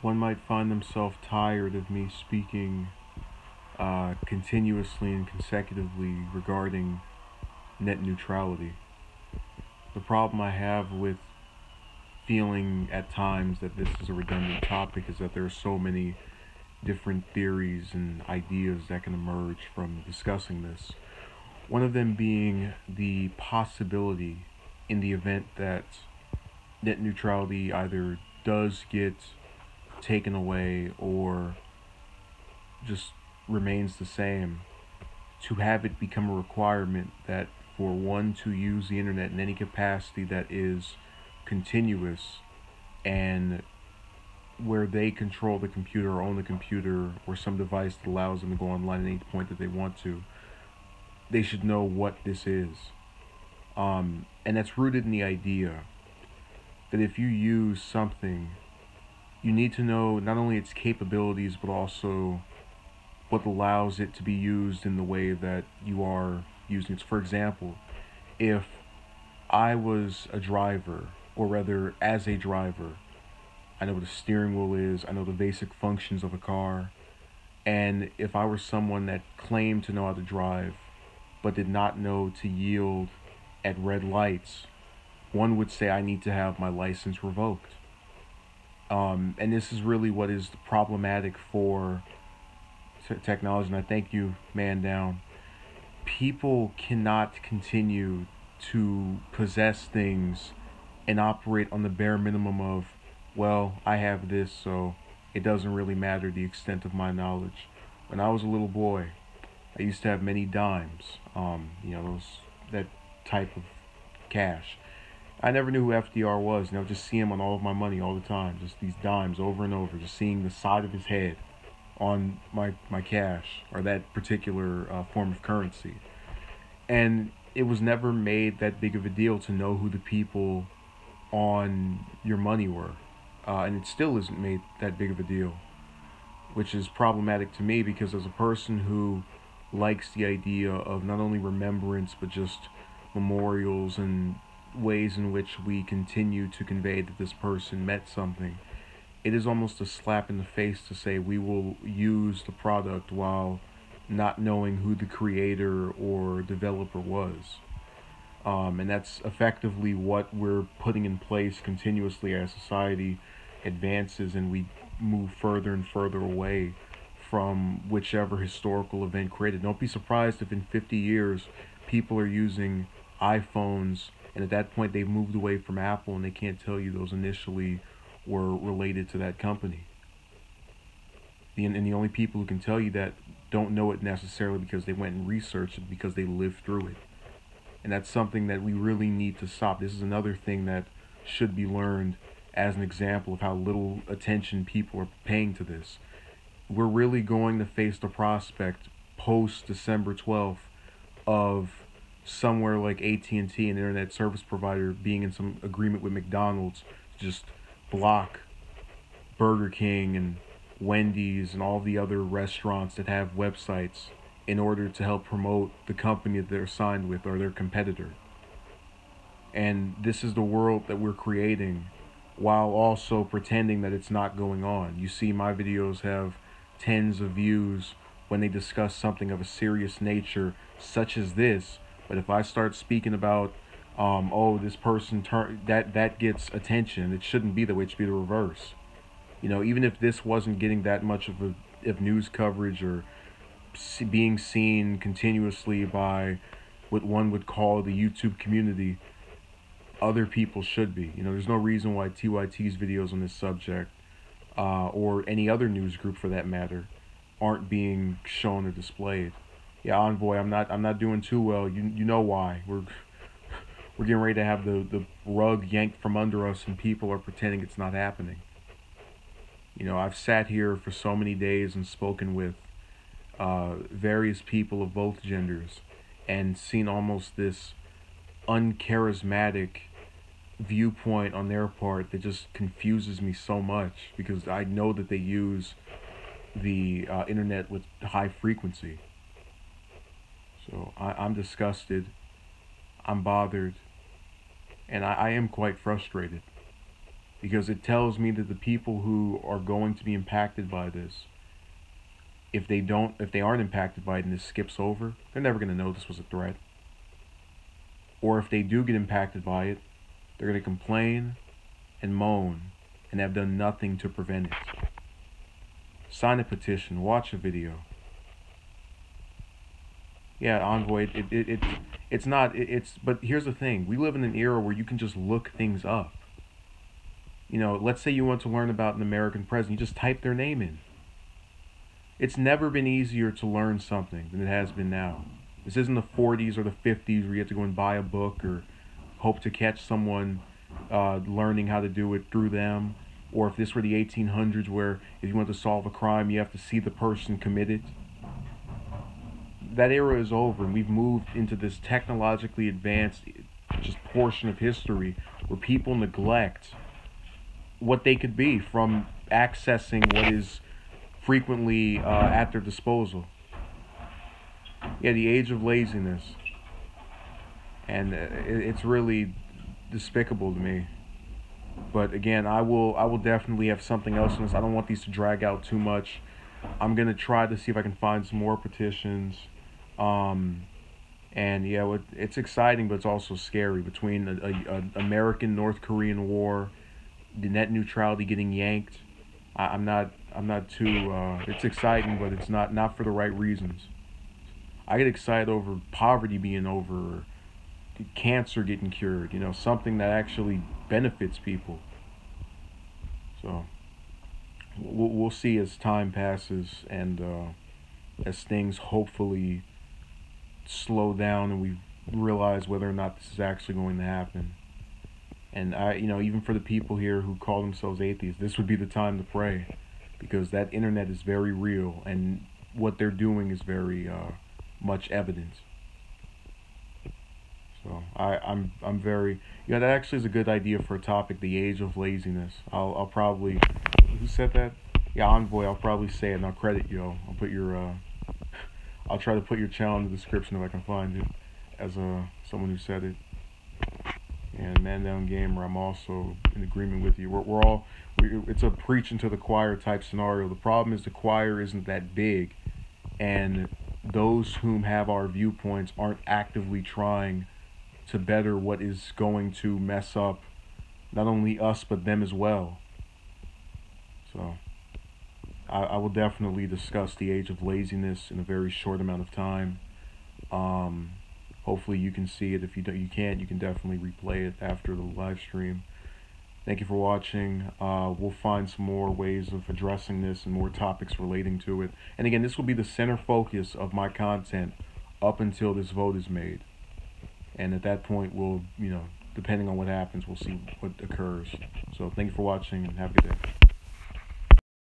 One might find themselves tired of me speaking continuously and consecutively regarding net neutrality. The problem I have with feeling at times that this is a redundant topic is that there are so many different theories and ideas that can emerge from discussing this. One of them being the possibility, in the event that net neutrality either does get taken away or just remains the same, to have it become a requirement that for one to use the internet in any capacity that is continuous and where they control the computer or own the computer or some device that allows them to go online at any point that they want to, they should know what this is. And that's rooted in the idea that if you use something, you need to know not only its capabilities but also what allows it to be used in the way that you are using it. For example, if I was a driver, or rather, as a driver, I know what a steering wheel is, I know the basic functions of a car, and if I were someone that claimed to know how to drive but did not know to yield at red lights, one would say I need to have my license revoked. And this is really what is problematic for technology, and I thank you, man down. People cannot continue to possess things and operate on the bare minimum of, well, I have this, so it doesn't really matter the extent of my knowledge. When I was a little boy, I used to have many dimes, those that type of cash. I never knew who FDR was, and I would just see him on all of my money all the time, just these dimes over and over, just seeing the side of his head on my cash or that particular form of currency. And it was never made that big of a deal to know who the people on your money were. And it still isn't made that big of a deal, which is problematic to me because as a person who likes the idea of not only remembrance but just memorials and ways in which we continue to convey that this person meant something, it is almost a slap in the face to say we will use the product while not knowing who the creator or developer was. And that's effectively what we're putting in place continuously as society advances and we move further and further away from whichever historical event created. Don't be surprised if in 50 years people are using iPhones and at that point they've moved away from Apple and they can't tell you those initially were related to that company. And the only people who can tell you that don't know it necessarily because they went and researched it because they lived through it. And that's something that we really need to stop. This is another thing that should be learned as an example of how little attention people are paying to this. We're really going to face the prospect post December 12th of somewhere like AT&T, an internet service provider, being in some agreement with McDonald's to just block Burger King and Wendy's and all the other restaurants that have websites in order to help promote the company that they're signed with or their competitor. And this is the world that we're creating while also pretending that it's not going on. You see, my videos have tens of views when they discuss something of a serious nature, such as this. But if I start speaking about, this person that gets attention, it shouldn't be that way. It should be the reverse. Even if this wasn't getting that much of news coverage or being seen continuously by what one would call the YouTube community, other people should be. There's no reason why TYT's videos on this subject, or any other news group for that matter, aren't being shown or displayed. Yeah, Envoy, I'm not doing too well. You know why? We're getting ready to have the rug yanked from under us, and people are pretending it's not happening. I've sat here for so many days and spoken with various people of both genders and seen almost this uncharismatic viewpoint on their part that just confuses me so much because I know that they use the internet with high frequency. So I'm disgusted, I'm bothered, and I am quite frustrated. because it tells me that the people who are going to be impacted by this, if they aren't impacted by it and this skips over, they're never going to know this was a threat. Or if they do get impacted by it, they're going to complain and moan and have done nothing to prevent it. Sign a petition, watch a video. Yeah, Envoy, it's not, but here's the thing. We live in an era where you can just look things up. You know, let's say you want to learn about an American president, you just type their name in. It's never been easier to learn something than it has been now. This isn't the 40s or the 50s where you have to go and buy a book or hope to catch someone learning how to do it through them. Or if this were the 1800s where if you want to solve a crime, you have to see the person commit it. That era is over, and we've moved into this technologically advanced just portion of history where people neglect what they could be from accessing what is frequently at their disposal. Yeah, the age of laziness. And it's really despicable to me. But again, I will definitely have something else on this. I don't want these to drag out too much. I'm going to try to see if I can find some more petitions. And yeah, it's exciting, but it's also scary. Between a American-North Korean war, the net neutrality getting yanked, I'm not too. It's exciting, but it's not for the right reasons. I get excited over poverty being over, or cancer getting cured. You know, something that actually benefits people. So we'll see as time passes and as things hopefully slow down and we realize whether or not this is actually going to happen. And even for the people here who call themselves atheists, this would be the time to pray, because that internet is very real and what they're doing is very much evident. So I'm very, that actually is a good idea for a topic, the age of laziness. I'll probably, who said that? Yeah, Envoy. I'll probably say it and I'll credit you. I'll put your I'll try to put your channel in the description if I can find it, as someone who said it. And Man Down Gamer, I'm also in agreement with you. It's a preaching to the choir type scenario. The problem is the choir isn't that big, and those whom have our viewpoints aren't actively trying to better what is going to mess up not only us but them as well. So I will definitely discuss the age of laziness in a very short amount of time. Hopefully you can see it. If you can't, you can definitely replay it after the live stream. Thank you for watching. We'll find some more ways of addressing this and more topics relating to it. And again, this will be the center focus of my content up until this vote is made. And at that point, we'll, depending on what happens, we'll see what occurs. So thank you for watching and have a good day.